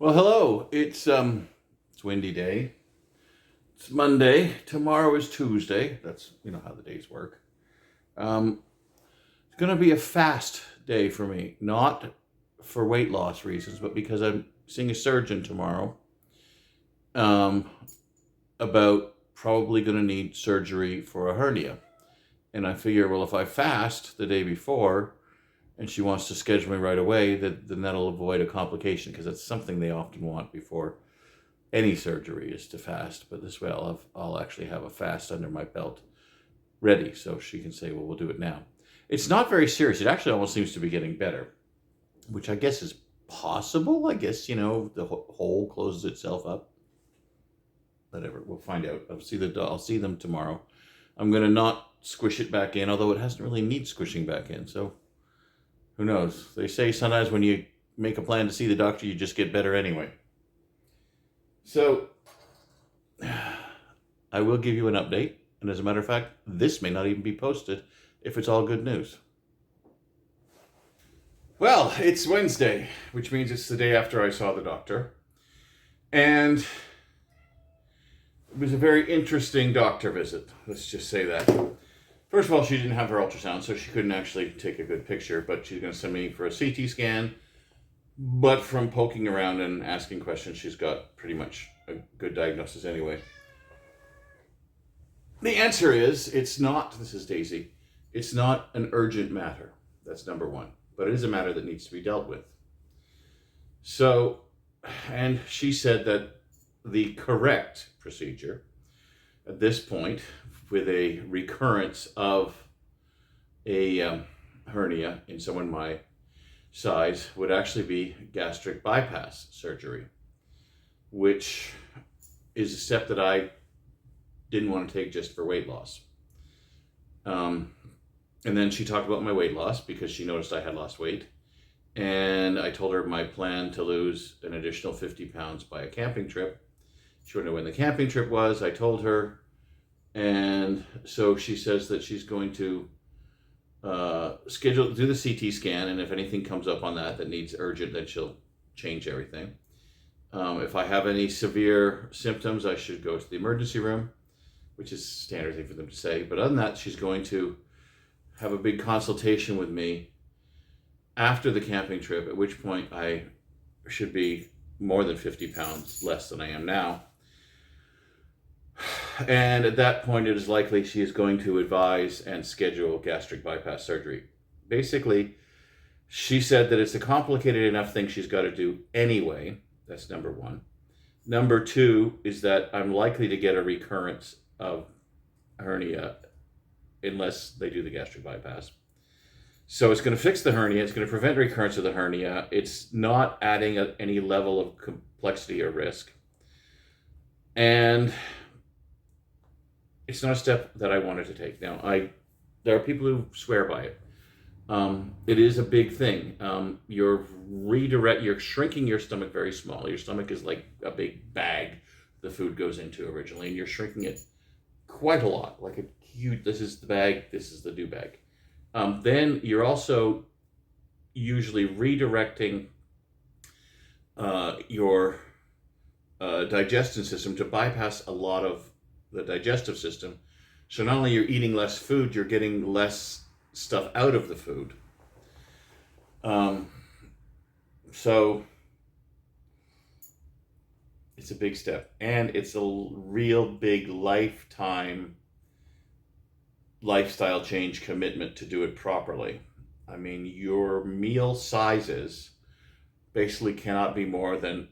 Well, hello. It's windy day. It's Monday. Tomorrow is Tuesday. That's how the days work. Um, it's gonna be a fast day for me, not for weight loss reasons, but because I'm seeing a surgeon tomorrow. Um, about probably gonna need surgery for a hernia, and I figure, well, if I fast the day before, and she wants to schedule me right away, then that'll avoid a complication because that's something they often want before any surgery is to fast, but this way I'll actually have a fast under my belt ready, so she can say, well, we'll do it now. It's not very serious. It actually almost seems to be getting better, which I guess is possible. I guess the hole closes itself up. Whatever, we'll find out. I'll see them tomorrow. I'm gonna not squish it back in, although it hasn't really need squishing back in. So who knows? They say sometimes when you make a plan to see the doctor, you just get better anyway. So I will give you an update. And as a matter of fact, this may not even be posted if it's all good news. Well, it's Wednesday, which means it's the day after I saw the doctor. And it was a very interesting doctor visit. Let's just say that. First of all, she didn't have her ultrasound, so she couldn't actually take a good picture, but she's going to send me for a CT scan. But from poking around and asking questions, she's got pretty much a good diagnosis anyway. The answer is, this is Daisy, it's not an urgent matter. That's number one. But it is a matter that needs to be dealt with. So, and she said that the correct procedure at this point, with a recurrence of a hernia in someone my size, would actually be gastric bypass surgery, which is a step that I didn't want to take just for weight loss. And then she talked about my weight loss because she noticed I had lost weight. And I told her my plan to lose an additional 50 pounds by a camping trip. She wanted to know when the camping trip was. I told her. And so she says that she's going to do the CT scan. And if anything comes up on that needs urgent, then she'll change everything. If I have any severe symptoms, I should go to the emergency room, which is a standard thing for them to say. But other than that, she's going to have a big consultation with me after the camping trip, at which point I should be more than 50 pounds less than I am now. And at that point, it is likely she is going to advise and schedule gastric bypass surgery. Basically, she said that it's a complicated enough thing she's got to do anyway. That's number one. Number two is that I'm likely to get a recurrence of hernia unless they do the gastric bypass. So it's going to fix the hernia. It's going to prevent recurrence of the hernia. It's not adding any level of complexity or risk. And it's not a step that I wanted to take. Now, there are people who swear by it. It is a big thing. You're shrinking your stomach very small. Your stomach is like a big bag the food goes into originally, and you're shrinking it quite a lot, like a huge, this is the bag, this is the do bag. Then you're also usually redirecting your digestive system to bypass a lot of the digestive system. So not only you're eating less food, you're getting less stuff out of the food. So it's a big step, and it's a real big lifestyle change commitment to do it properly. I mean, your meal sizes basically cannot be more than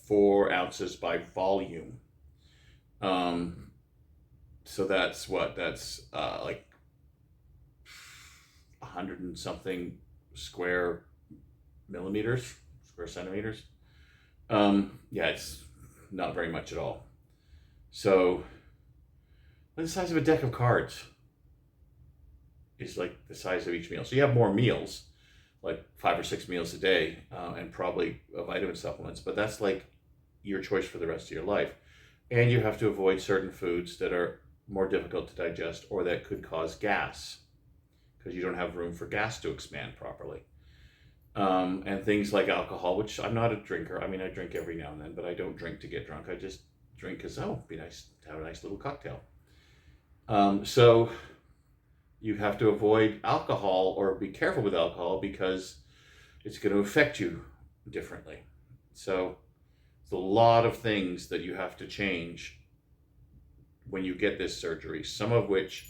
4 ounces by volume. So that's like 100 and something square centimeters. Yeah, it's not very much at all. So the size of a deck of cards is like the size of each meal. So you have more meals, like 5 or 6 meals a day, and probably vitamin supplements, but that's like your choice for the rest of your life. And you have to avoid certain foods that are more difficult to digest or that could cause gas, because you don't have room for gas to expand properly. And things like alcohol, which I'm not a drinker. I mean, I drink every now and then, but I don't drink to get drunk. I just drink because, oh, it'd be nice to have a nice little cocktail. So you have to avoid alcohol or be careful with alcohol because it's going to affect you differently. So it's a lot of things that you have to change when you get this surgery, some of which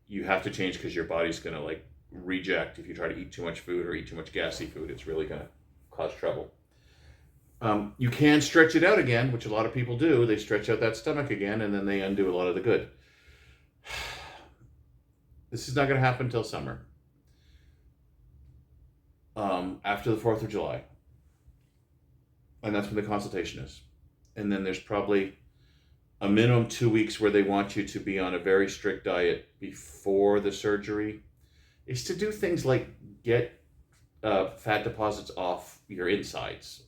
you have to change because your body's going to like reject. If you try to eat too much food or eat too much gassy food, it's really going to cause trouble. You can stretch it out again, which a lot of people do. They stretch out that stomach again and then they undo a lot of the good. This is not going to happen until summer, after the 4th of July. And that's when the consultation is. And then there's probably a minimum 2 weeks where they want you to be on a very strict diet before the surgery. Is to do things like get fat deposits off your insides.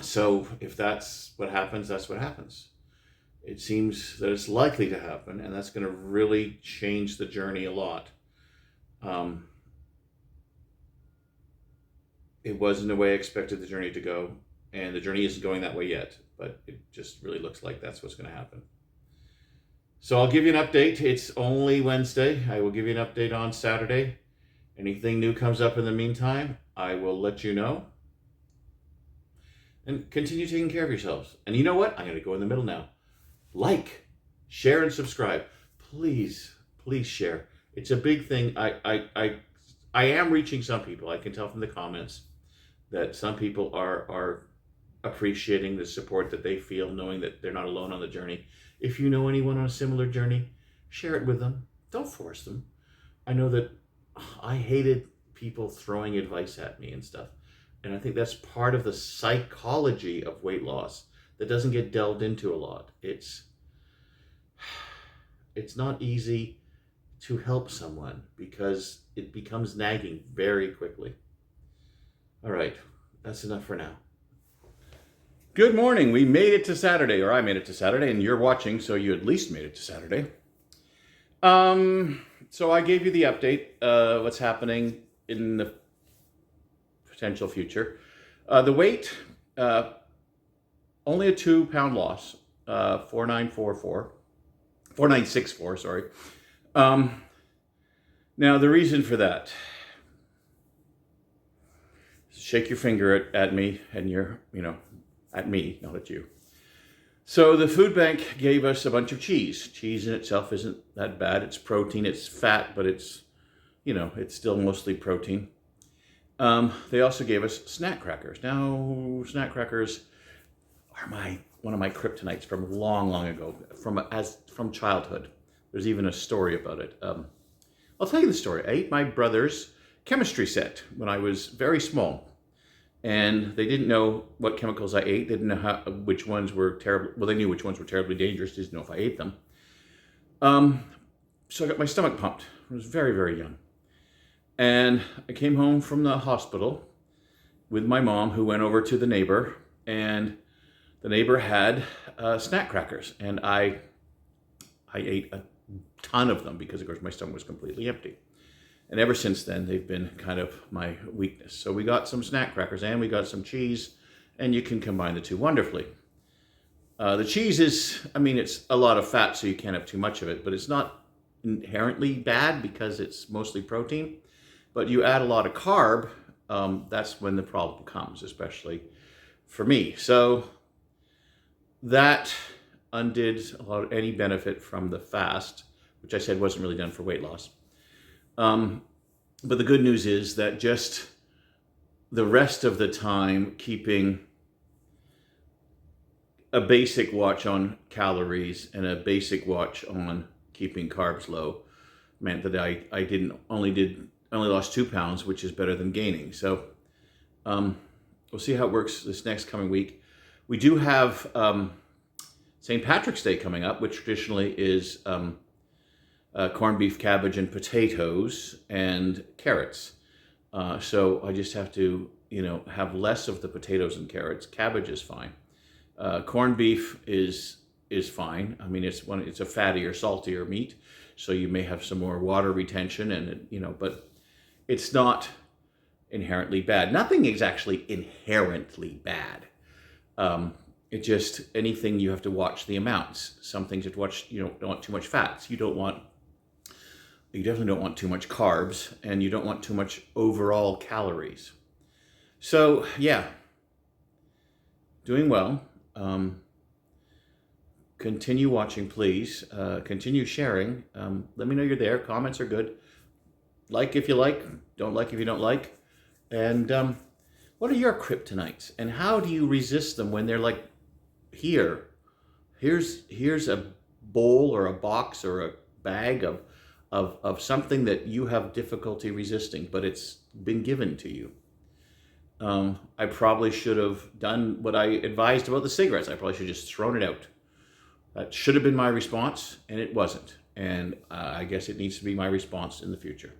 So if that's what happens, that's what happens. It seems that it's likely to happen, and that's going to really change the journey a lot. It wasn't the way I expected the journey to go, and the journey isn't going that way yet, but it just really looks like that's what's going to happen. So I'll give you an update. It's only Wednesday. I will give you an update on Saturday. Anything new comes up in the meantime, I will let you know. And continue taking care of yourselves. And you know what? I'm going to go in the middle now. Like, share, and subscribe. Please, please share. It's a big thing. I am reaching some people. I can tell from the comments that some people are appreciating the support that they feel, knowing that they're not alone on the journey. If you know anyone on a similar journey, share it with them. Don't force them. I know that I hated people throwing advice at me and stuff. And I think that's part of the psychology of weight loss that doesn't get delved into a lot. It's not easy to help someone because it becomes nagging very quickly. All right, that's enough for now. Good morning. We made it to Saturday, or I made it to Saturday, and you're watching, so you at least made it to Saturday. So I gave you the update, what's happening in the potential future. The weight, only a 2-pound loss, 4964, sorry. Now the reason for that, shake your finger at me and you're, at me, not at you. So the food bank gave us a bunch of cheese. Cheese in itself isn't that bad. It's protein, it's fat, but it's still mostly protein. They also gave us snack crackers. Now, snack crackers are one of my kryptonites from long, long ago, from childhood. There's even a story about it. I'll tell you the story. I ate my brother's chemistry set when I was very small, and they didn't know what chemicals I ate. They didn't know which ones were terrible. Well, they knew which ones were terribly dangerous. They didn't know if I ate them. So I got my stomach pumped. I was very, very young. And I came home from the hospital with my mom, who went over to the neighbor, and the neighbor had snack crackers. And I ate a ton of them because, of course, my stomach was completely empty. And ever since then, they've been kind of my weakness. So we got some snack crackers and we got some cheese, and you can combine the two wonderfully. The cheese is, it's a lot of fat, so you can't have too much of it, but it's not inherently bad because it's mostly protein. But you add a lot of carb, that's when the problem comes, especially for me. So that undid any benefit from the fast, which I said wasn't really done for weight loss. But the good news is that just the rest of the time, keeping a basic watch on calories and a basic watch on keeping carbs low meant that I only lost 2 pounds, which is better than gaining. So we'll see how it works this next coming week. We do have St. Patrick's Day coming up, which traditionally is corned beef, cabbage, and potatoes and carrots. So I just have to, have less of the potatoes and carrots. Cabbage is fine. Corned beef is fine. It's a fattier, saltier meat. so you may have some more water retention, and but it's not inherently bad. Nothing is actually inherently bad. It just, anything, you have to watch the amounts. Some things you have to watch. You don't want too much fats. You definitely don't want too much carbs, and you don't want too much overall calories. So yeah, doing well. Continue watching, please. Continue sharing. Let me know you're there. Comments are good. Like if you like, don't like if you don't like. And what are your kryptonites? And how do you resist them when they're like, here's a bowl or a box or a bag of something that you have difficulty resisting, but it's been given to you. I probably should have done what I advised about the cigarettes. I probably should have just thrown it out. That should have been my response, and it wasn't. And I guess it needs to be my response in the future.